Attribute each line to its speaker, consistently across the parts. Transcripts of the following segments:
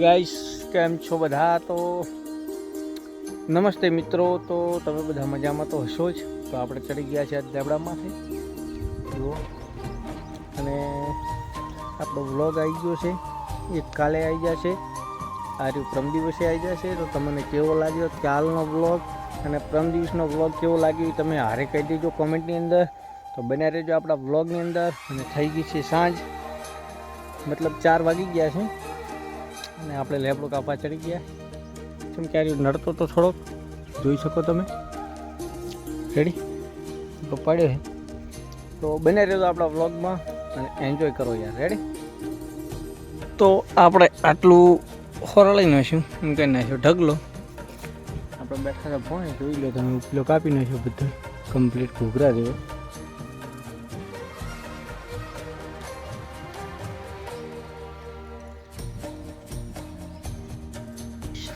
Speaker 1: Guys કેમ છો બધા? તો નમસ્તે મિત્રો. તો તમે બધા મજામાં તો હશો જ. તો આપણે ચડી ગયા છે આજ લેબડામાંથી જુઓ, અને આપણો વ્લોગ આવી ગયો છે. એક કાલે આવી જશે, આ રહ્યું પરમ દિવસે આવી જશે. તો તમને કેવો લાગ્યો કાલનો વ્લોગ અને પરમ દિવસનો વ્લોગ કેવો લાગ્યો એ તમે હારે કહી દેજો કોમેન્ટની અંદર. તો બન્યા રહેજો આપણા વ્લોગની અંદર. અને થઈ ગઈ છે સાંજ, મતલબ 4 વાગી ગયા છે અને આપણે લેબડો કાપવા ચડી ગયા. કેમ કે નડતો તો થોડોક જોઈ શકો તમે. રેડી તો પડ્યો છે. તો બને રહેજો આપણા વ્લોગમાં અને એન્જોય કરો યાર. રેડી? તો આપણે આટલું ખોરાળી નાખ્યું, એમ કહી નાખ્યો ઢગલો. આપણે બેઠા હતા ભોણે, જોઈ લો તમે, ઉપલો કાપી નાખ્યો બધું કમ્પ્લીટ ઘૂઘરા જેવો.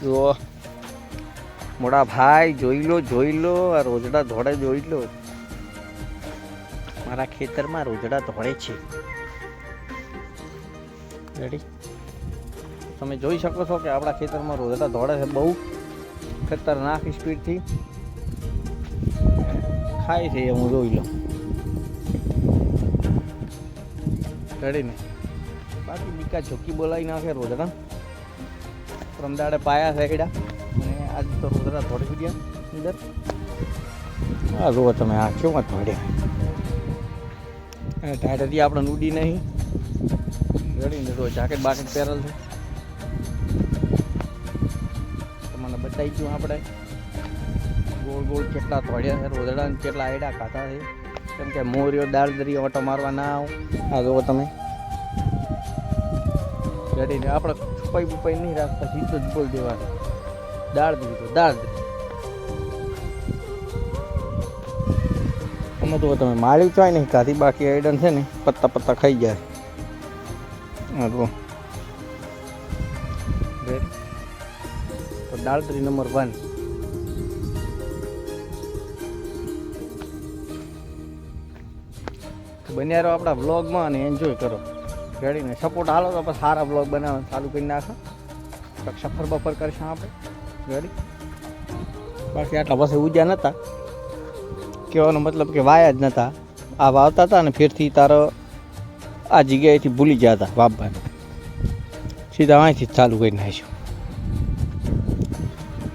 Speaker 1: તો મોટા ભાઈ જોઈ લો આ રોજડા ધોળે જોઈ લો. મારા ખેતરમાં રોજડા ધોળે છે. રેડી? તમે જોઈ શકો છો કે આપણા ખેતરમાં રોજડા ધોળે છે, બહુ ખતરનાક સ્પીડથી ખાય છે. હું જોઈ લો. રેડી ને? બાકી બીકા ઝોકી બોલાવી નાખે રોજડા. રમદાડે પાયા છે એડા, અને આજ તો રોજડા ધોડી ગયા અંદર. હા જુઓ તમે, આ કેવા ધોડ્યા. અને ટાઈટથી આપણે ઉડી નહીં. રેડીને? તો જાકેટ બાકેટ પહેરેલ છે. તમને બતાવી ગયું આપણે ગોળ ગોળ કેટલા ધોડ્યા છે રોજડા, કેટલા આયડા ખાતા છે. કેમ કે મોરિયો દાળ દરી ઓટો મારવા ના આવ. આ જુઓ તમે. રેડીને? આપણે છુપાઈ બુપાઈ નહીં રાખતા, સીધું જ બોલ દેવાનું. દાળ દરી તો દાળ દરી. અમે તો તમે માળી ચાય નહીં ખાધી, બાકી આઈડન છે ને પત્તા પત્તા ખાઈ જાય. હા તો દાળ દરી નંબર 1. બન્યા રહો આપણા વ્લોગમાં અને એન્જોય કરો. રેડી ને? સપોર્ટ હાલો તો પછી સારા બ્લોગ બનાવવાનું ચાલુ કરી નાખો. સફર બફર કરીશું આપણે. રેડી? બાકી આટલા પાસે ઉજ્યા નહોતા, કહેવાનો મતલબ કે વાયા જ નહોતા. આ વાવતા હતા ને ફેરથી તારો આ જગ્યાએથી ભૂલી ગયા હતા વાવવાને, સીધા અહીંથી જ ચાલુ કરી નાખ્યું.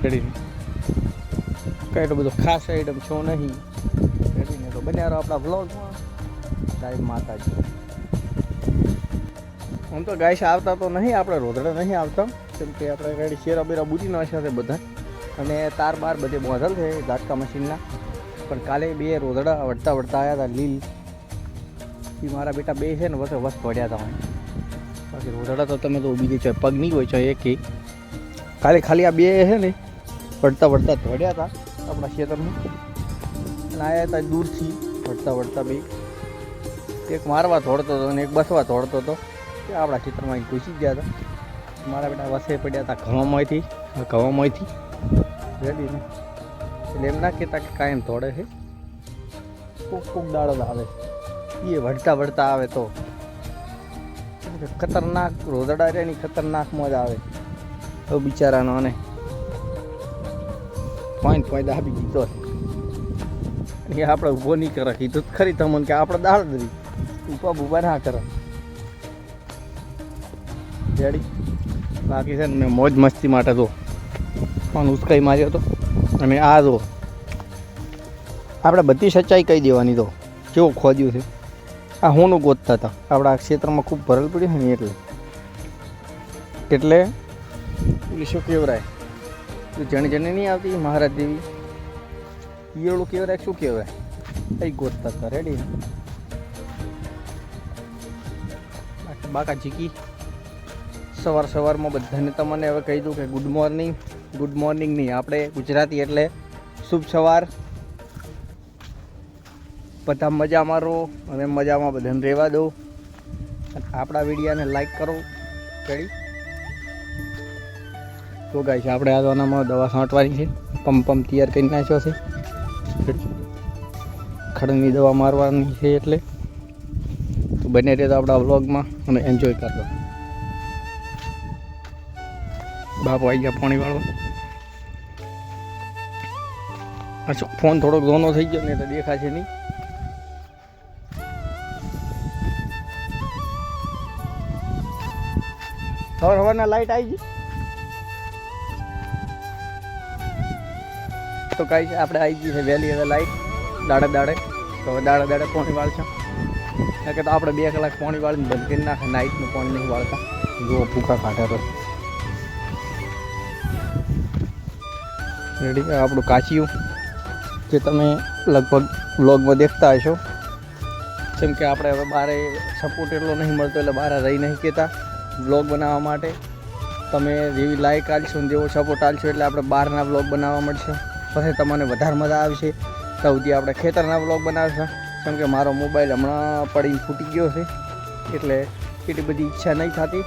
Speaker 1: રેડી? કંઈ એટલો બધો ખાસ આઈટમ છો નહીં. રેડી ને? તો બન્યા રહો આપણા વ્લોગમાં. સાહેબ માતાજી. આમ તો ગાઈસ આવતા તો નહીં, આપણે રોધડા નહીં આવતા, કેમ કે આપણે ગાડી શેરા બેરા બૂટી નાખ્યા છે બધા, અને તાર બાર બધે બોધલ છે ઝાટકા મશીનના. પણ કાલે 2 રોધડા વળતા આવ્યા હતા લીલ. એ મારા બેટા 2 છે ને વસે વસ્ત વળ્યા હતા. બાકી રોધડા તો તમે તો બીજે છે પગ નહીં હોય છે એકે. કાલે ખાલી આ 2 છે ને વળતા ધોડ્યા હતા આપણા ખેતરમાં, અને આવ્યા હતા દૂરથી વળતા 2. એક મારવા ધોડતો હતો અને એક બસવા ધોડતો હતો. આપણા ખેતરમાં ઘૂસી ગયા હતા. મારા બેટા વસે પડ્યા હતા ઘવામાંથી. રેડી ને? એટલે એમ ના કહેતા કે કાયમ ધોડે છે, કોક દાડો આવે એ વળતા આવે તો ખતરનાક રોદડા રે ની ખતરનાક મોજ આવે તો બિચારાનો. અને પોઈન્ટ આપી દીધો એ આપણે ઊભો નહીં કરે. કીધું ખરી તમને કે આપણે દાળ દરી ઊભા ના કરે. રેડી? બાકી છે ને મેં મોજ મસ્તી માટે તો પણ ઉચકાઈ માર્યો હતો. અને આ જો આપણે બધી સચ્ચાઈ કહી દેવાની. તો કેવું ખોદ્યું છે આ. હોનું ગોતતા હતા આપણા ક્ષેત્રમાં, ખૂબ ભરેલ પડ્યું છે ને એટલે પેલી શું કહેવાય, જણે નહીં આવતી મહારાજ દેવી ઈયળું કહેવાય, શું કહેવાય, એ ગોતતા હતા. રેડી? બાકા જીકી સવારમાં બધાને તમને હવે કહી દઉં કે ગુડ મોર્નિંગ નહીં, આપણે ગુજરાતી એટલે શુભ સવાર. બધા મજામાં રહો અને મજામાં બધાને રહેવા દો. આપણા વિડીયોને લાઈક કરો. રેડી? તો ગાઈસ આપણે આનામાં દવા છાંટવાની છે. પંપ તૈયાર કરી નાખ્યો છે. ખડની દવા મારવાની છે એટલે તો બને રહે તો આપણા વ્લોગમાં અને એન્જોય કરજો. બાપુ આવી ગયા પાણી વાળવા. અચ્છા ફોન થોડોક ધોનો થઈ ગયો ને તો દેખાશે નહીં. સવારના લાઈટ આવી ગઈ તો કાંઈ છે આપણે આવી ગઈ છે વહેલી હવે લાઈટ દાડે દાડે. તો હવે દાડે દાડે પાણી વાળશે કે તો આપણે 2 કલાક પાણી વાળીને બંધ કરી નાખે. નાઇટનું પાણી નહીં વાળતા. જો ભૂખા કાઢે તો રેડી. આપણું કાચિયું જે તમે લગભગ વ્લોગમાં દેખતા હશો. જેમ કે આપણે હવે બહાર સપોર્ટ એટલો નહીં મળતો એટલે બહાર રહી નહીં કહેતા વ્લોગ બનાવવા માટે. તમે જેવી લાઈક આલશો ને જેવો સપોર્ટ આલશો એટલે આપણે બહારના વ્લોગ બનાવવા મળશે. પછી તમને વધારે મજા આવશે. સૌથી આપણે ખેતરના વ્લોગ બનાવશે. કેમ કે મારો મોબાઈલ હમણાં પડીને ફૂટી ગયો છે એટલે એટલી બધી ઈચ્છા નહીં થતી.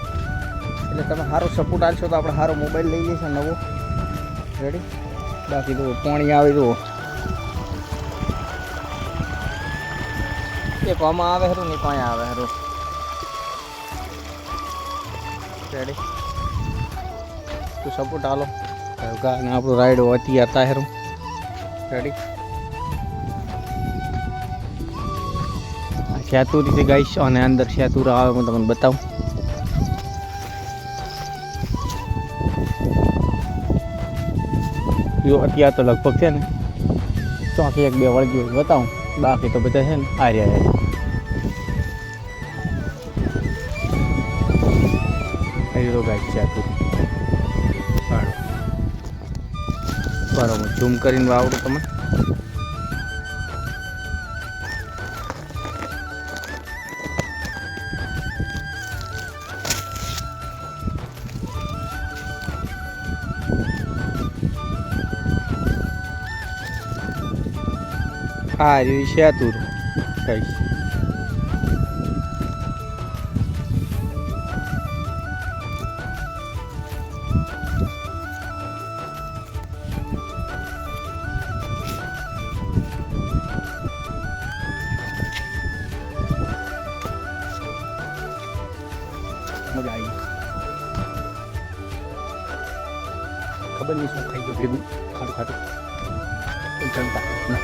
Speaker 1: એટલે તમે સારો સપોર્ટ આલશો તો આપણે સારો મોબાઈલ લઈ લઈશે નવો. રેડી. બાકી તો પાણી આવે તો એક આમાં આવે ખરું નહીં પાણી આવે ખરું. રેડી. તું સપોર્ટ આલો અને આપણું રાઈડ વધી હતા હેરું. રેડી. શેતુરી થી ગાઈશ અને અંદર શેતુરા આવે હું તમને બતાવું. જો અત્યારે તો લગભગ છે ને ચોથી 1-2 વળગી હોય બતાવું. બાકી તો બધા છે ને આ રહ્યા. તો ગાઈશ શેતુરી બરાબર ઝૂમ કરીને આવડું તમે. આ રહ્યું શેતુર કહીશ. મજા આવી. ખબર નહીં શું ખાઈ ગયું ભેગું ખાટું ખાટું જમતા ના.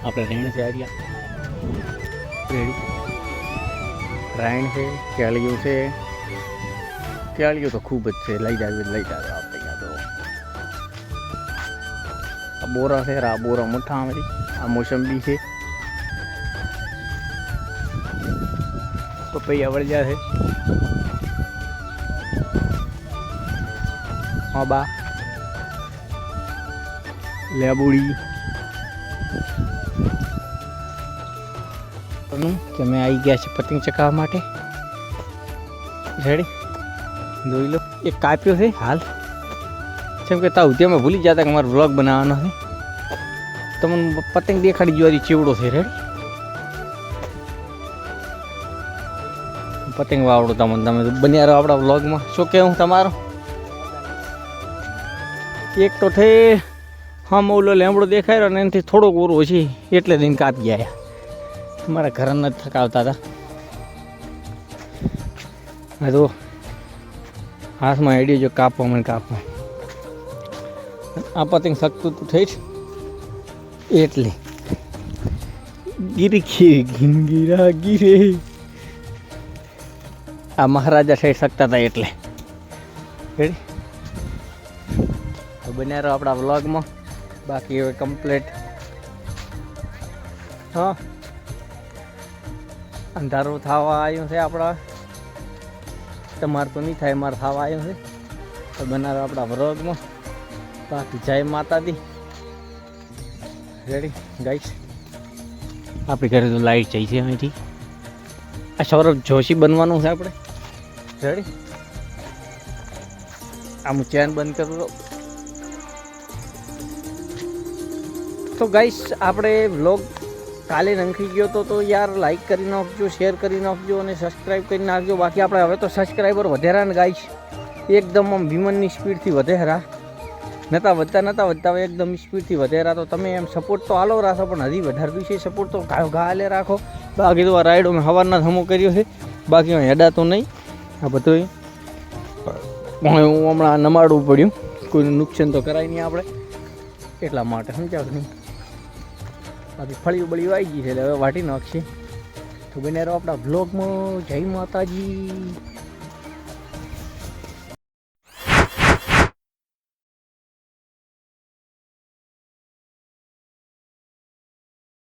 Speaker 1: આપણે રેણ છે આર્યા. રેડી. રાયણ છે, કેળિયું છે. કેળિયું તો ખૂબ જ છે. લઈ જાવ આપણે ત્યાં તો. આ બોરા છે. આ બોરા મોટા આવે. આ મોસંબી છે. પપૈયા વળ્યા છે. હા બા લેબુડી કે અમે આવી ગયા છે પતંગ ચકાવવા માટે. રેડી. જોઈ લો એક કાપ્યો છે હાલ. જેમ કે તા ઉદ્યામાં ભૂલી જતા કે અમારો વ્લોગ બનાવવાનો છે. તમને પતંગ દેખાડી જોવાની ચેવડો છે. રેડી. પતંગ વાવડો તમે બન્યા રહો આપણા વ્લોગમાં. શું કહેવું તમારો? એક તો થઈ હા ઓલો લેમડો દેખાય ને એનાથી થોડોક ઓરો છે એટલે દિન કાપી ગયા. મારા ઘર નથી થકાવતા હતા. હા તો હાથમાં હેડી જો કાપવા મને કાપવા. આ પતંગ શકતું તું થઈ એટલે ગીરી ગીરા ગીરે. આ મહારાજા થઈ શકતા હતા એટલે. રેડી. બન્યા રહો આપણા વ્લોગમાં. બાકી હવે કમ્પ્લીટ. હા અંધારું થવા આવ્યું છે આપણા. તમારે તો નહીં થાય, મારે થવા આવ્યું છે. તો બન્યા રહો આપણા વ્લોગમાં. બાકી જય માતાજી. Ready guys. આપણી ઘરે તો લાઈટ જાય છે અહીંથી. આ સૌરભ જોશી બનવાનું છે આપણે. રેડી. આમ ચેન બંધ કરું તો ગાઈસ આપણે વ્લોગ કાલે નંખી ગયો તો યાર લાઈક કરી નાખજો, શેર કરી નાખજો અને સબસ્ક્રાઈબ કરી નાખજો. બાકી આપણે હવે તો સબસ્ક્રાઈબર વધેરા ને ગાઈસ એકદમ આમ વિમાનની સ્પીડથી વધેરા. નતા વધતા એકદમ સ્પીડથી વધેરા. તો તમે એમ સપોર્ટ તો આલો રાખો પણ હજી વધારતું છે સપોર્ટ તો ઘા આલે રાખો. બાકી તો આ રાઈડો મેં સવારના ધમો કર્યો છે. બાકી હેડા તો નહીં. આ બધું હું હમણાં નમાડવું પડ્યું, કોઈનું નુકસાન તો કરાય નહીં આપણે, એટલા માટે સમજાવ નહીં. બાકી ફળિયું બળિયું આવી ગઈ છે એટલે હવે વાટી નાખશે. તો બને રહો આપણા બ્લોગમાં. જય માતાજી.